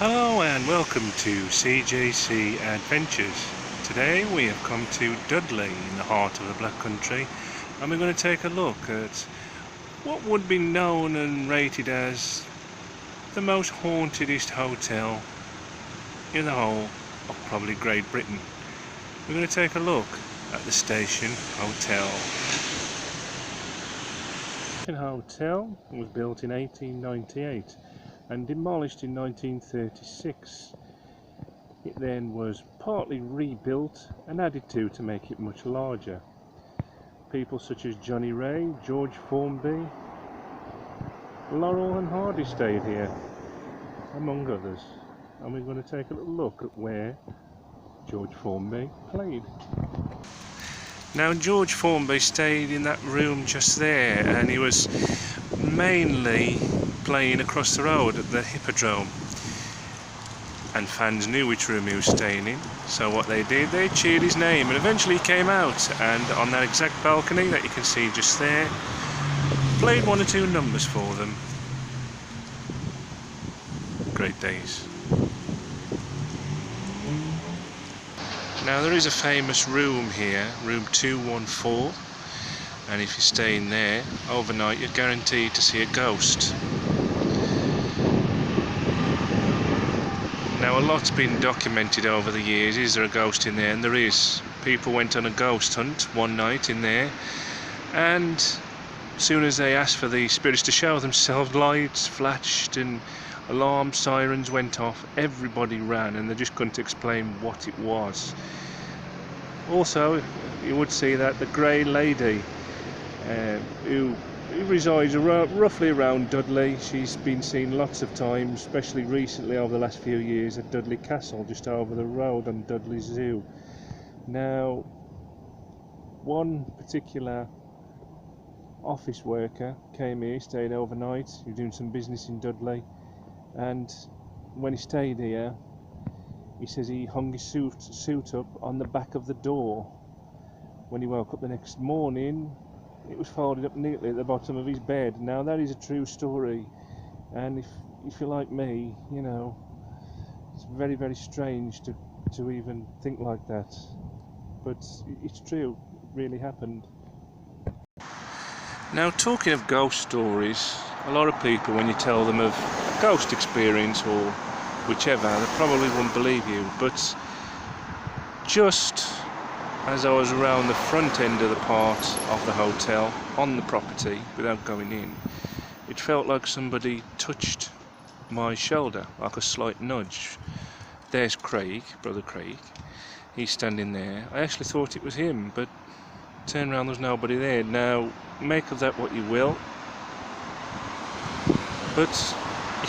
Hello and welcome to CJC Adventures. Today we have come to Dudley in the heart of the Black Country, and we're going to take a look at what would be known and rated as the most hauntedest hotel in the whole of probably Great Britain. We're going to take a look at the Station Hotel. The Station Hotel was built in 1898 and demolished in 1936. It then was partly rebuilt and added to make it much larger. People such as Jonny, George Formby, Laurel and Hardy stayed here, among others. And we're going to take a little look at where George Formby played. Now, George Formby stayed in that room just there, and he was mainly playing across the road at the Hippodrome, and fans knew which room he was staying in, so what they did, they cheered his name, and eventually he came out, and on that exact balcony that you can see just there, played one or two numbers for them. Great days. Now, there is a famous room here, room 214, and if you stay in there overnight you're guaranteed to see a ghost. Now, a lot's been documented over the years. Is there a ghost in there? And there is. People went on a ghost hunt one night in there, and as soon as they asked for the spirits to show themselves, lights flashed and alarm sirens went off. Everybody ran and they just couldn't explain what it was. Also, you would see that the Grey Lady who resides roughly around Dudley, she's been seen lots of times, especially recently over the last few years, at Dudley Castle just over the road on Dudley Zoo. Now, one particular office worker came here, stayed overnight. He was doing some business in Dudley, and when he stayed here, he says he hung his suit up on the back of the door. When he woke up the next morning, it was folded up neatly at the bottom of his bed. Now, that is a true story, and if you're like me, you know, it's very, very strange to even think like that, but it's true. It really happened. Now, talking of ghost stories, a lot of people, when you tell them of a ghost experience or whichever, they probably won't believe you, but just as I was around the front end of the part of the hotel on the property without going in, it felt like somebody touched my shoulder, like a slight nudge. There's Craig, brother Craig, he's standing there. I actually thought it was him, but turned around, there's nobody there. Now, make of that what you will, but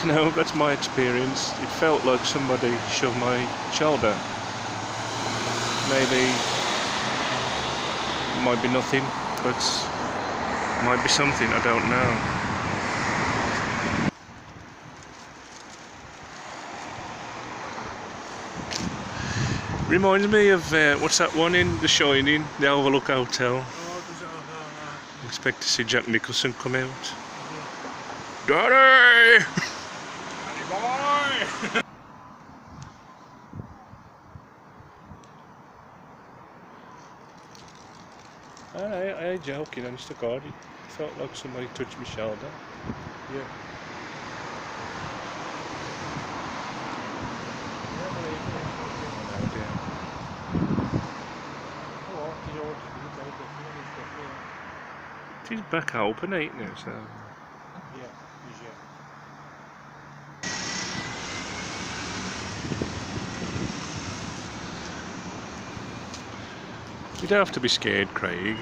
you know, that's my experience. It felt like somebody shoved my shoulder. Maybe might be nothing, but might be something, I don't know. Reminds me of what's that one in The Shining, the Overlook Hotel. Expect to see Jack Nicholson come out. Daddy! Daddy boy! I ain't joking, honest to God. It felt like somebody touched my shoulder. Yeah. It is back open, ain't it? So. Yeah, you don't have to be scared, Craig.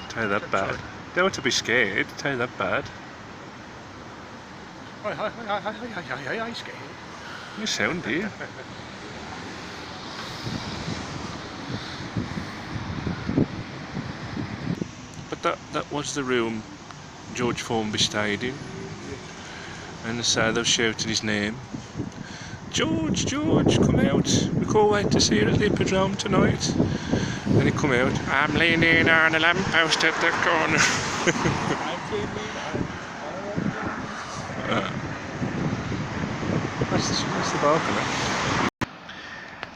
Tell you that bad. You don't have to be scared. Tell you that bad. I'm scared. You sound, do you? But that was the room George Formby stayed in, and they say they've shouted his name. George, George, come out. We can't wait to see you at the Hippodrome tonight. Then he come out. I'm leaning on a lamppost at the corner. That's the balcony.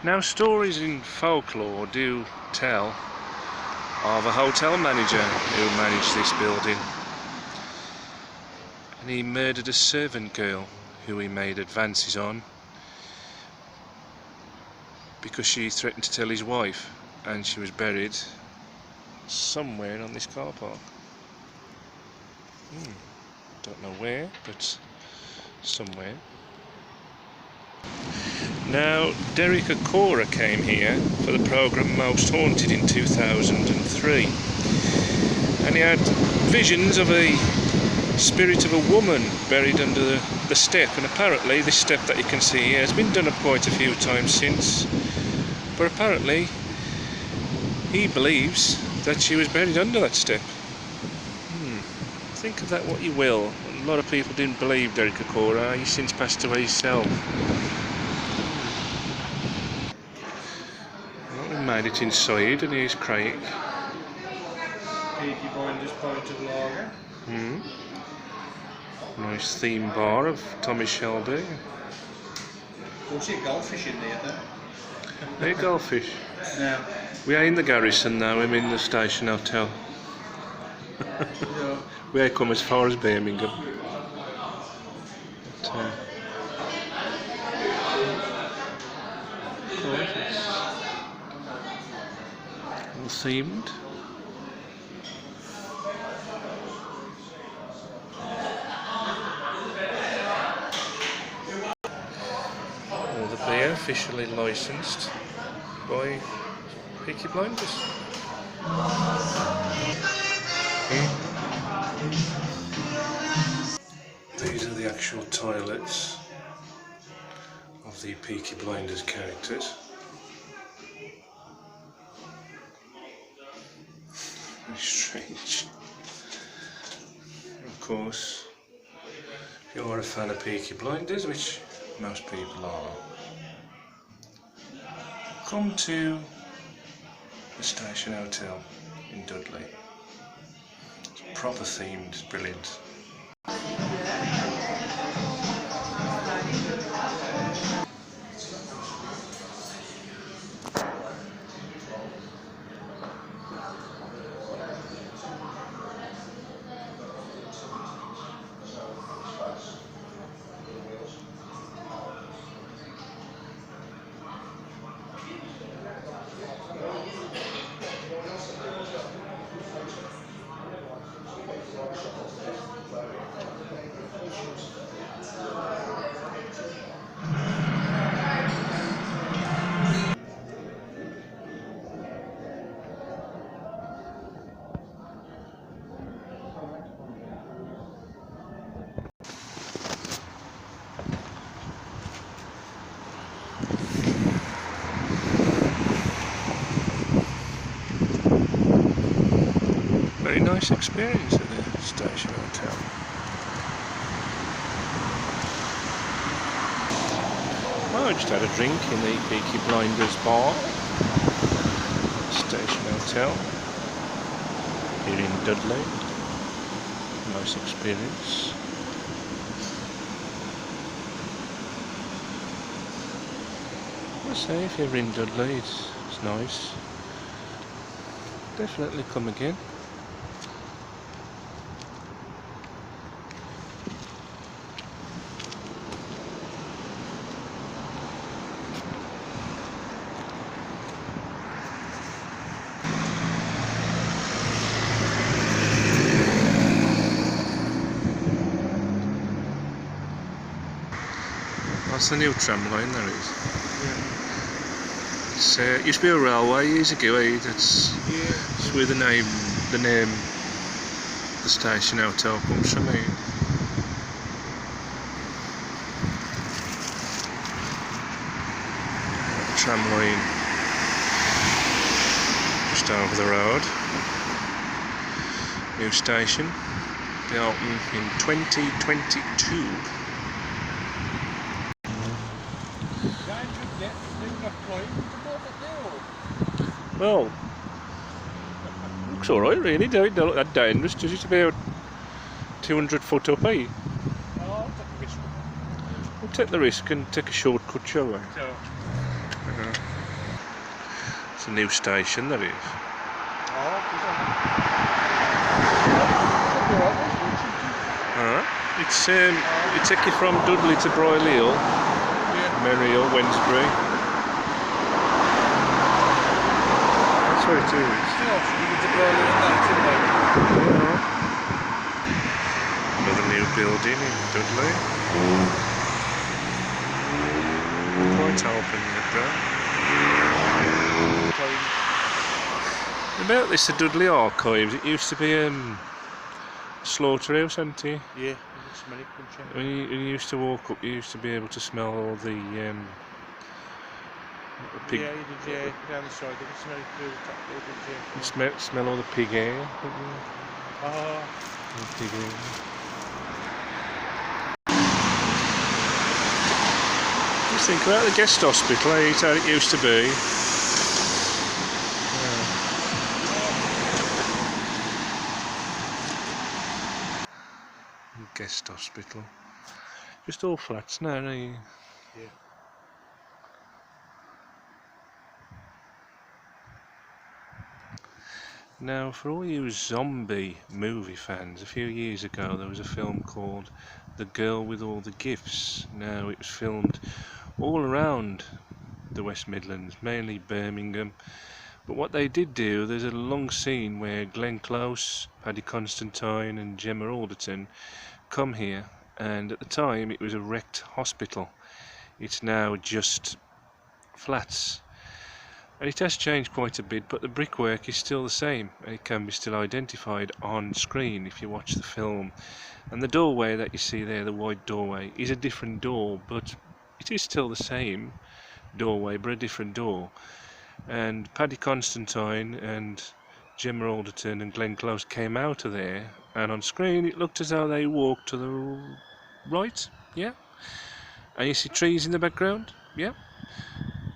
Now, stories in folklore do tell of a hotel manager who managed this building, and he murdered a servant girl who he made advances on because she threatened to tell his wife, and she was buried somewhere on this car park. Don't know where, but somewhere. Now, Derek Acora came here for the programme Most Haunted in 2003, and he had visions of a spirit of a woman buried under the step, and apparently this step that you can see here has been done up quite a few times since, but apparently he believes that she was buried under that step. Think of that what you will. A lot of people didn't believe Derek Acora. He's since passed away himself. Well, we made it inside, and here's Craig. Peaky Blinders point of lager. Nice theme bar of Tommy Shelby. Go see a goldfish in there though. Hey, goldfish. Yeah. We are in the garrison now. I'm in the station hotel. We have come as far as Birmingham. But, all themed. All the beer officially licensed by Peaky Blinders. These are the actual toilets of the Peaky Blinders characters. Very strange. Of course, if you're a fan of Peaky Blinders, which most people are, come to the Station Hotel in Dudley. It's proper themed, it's brilliant. Very nice experience at the Station Hotel. Well, I just had a drink in the Peaky Blinders bar, Station Hotel, here in Dudley. Nice experience. I say, if you're in Dudley, it's nice. Definitely come again. That's the new tram line there is. Yeah. It used to be a railway years ago, that's where the name the Station Hotel comes from. Tram line just over the road. New station, they opened in 2022. Well, looks alright really, don't look that dangerous, does it? About 200 foot up, eh? We'll take the risk and take a shortcut, shall we? So, It's a new station, that is. Alright. It take you from Dudley to Broyleal, Merrill, Wednesbury. That's what it is. Another new building in Dudley. Quite open yet though. About this, the Dudley Archives, it used to be slaughterhouse, hadn't it? Yeah, When you used to walk up, you used to be able to smell all the pig. Yeah, you did, yeah, down the side, you could smell it through the top door, didn't you? Smell all the pig hair. Oh. The pig hair. Just think about the guest hospital, it's how it used to be. Guest hospital. Just all flats now, are you? Yeah. Now, for all you zombie movie fans, a few years ago there was a film called The Girl with All the Gifts. Now, it was filmed all around the West Midlands, mainly Birmingham. But what they did do, there's a long scene where Glenn Close, Paddy Constantine and Gemma Alderton come here, and at the time it was a wrecked hospital. It's now just flats. And it has changed quite a bit, but the brickwork is still the same, and it can be still identified on screen if you watch the film. And the doorway that you see there, the wide doorway, is a different door, but it is still the same doorway, but a different door. And Paddy Constantine and Gemma Alderton and Glenn Close came out of there, and on screen it looked as though they walked to the right, yeah. And you see trees in the background, yeah.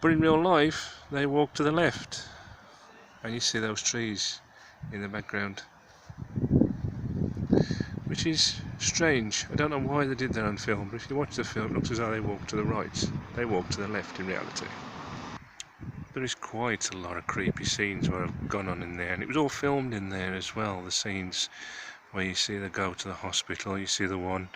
But in real life, they walk to the left, and you see those trees in the background, which is strange. I don't know why they did that on film, but if you watch the film, it looks as though they walk to the right. They walk to the left in reality. There is quite a lot of creepy scenes where I've gone on in there, and it was all filmed in there as well. The scenes where you see they go to the hospital, you see the one.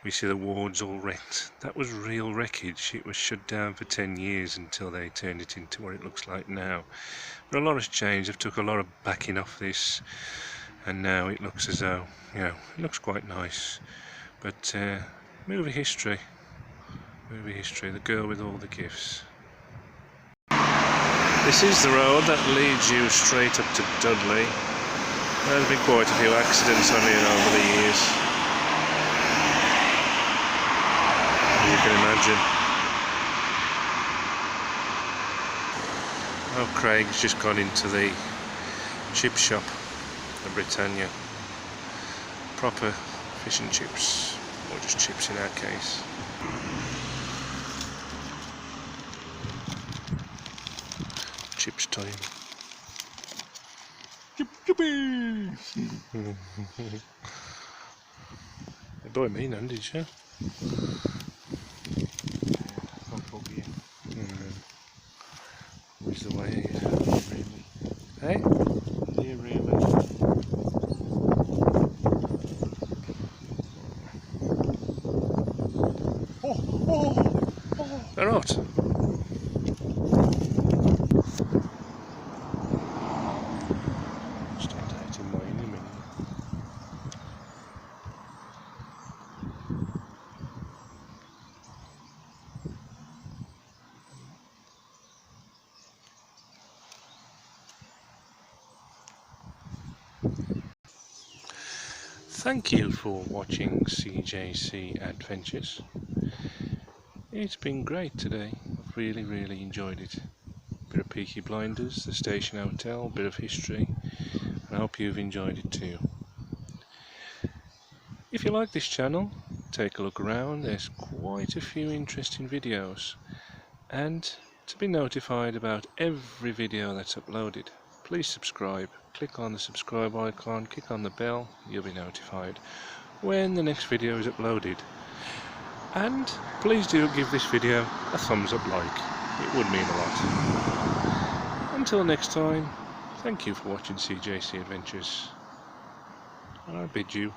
We see the wards all wrecked. That was real wreckage. It was shut down for 10 years until they turned it into what it looks like now. But a lot has changed. They've took a lot of backing off this, and now it looks as though, you know, it looks quite nice. But movie history, The Girl with All the Gifts. This is the road that leads you straight up to Dudley. There's been quite a few accidents on here over the years. You can imagine. Oh, Craig's just gone into the chip shop, the Britannia. Proper fish and chips, or just chips in our case. Chips time. Chip chippy! You bought me none, did you? Which the way is, really. Hey? Yeah, really. They're hot. Start eating mine in a minute. Thank you for watching CJC Adventures. It's been great today. I've really enjoyed it. Bit of Peaky Blinders, the Station Hotel, bit of history, and I hope you've enjoyed it too. If you like this channel, take a look around. There's quite a few interesting videos, and to be notified about every video that's uploaded, please subscribe. Click on the subscribe icon, click on the bell, you'll be notified when the next video is uploaded. And please do give this video a thumbs up like. It would mean a lot. Until next time, thank you for watching CJC Adventures. And I bid you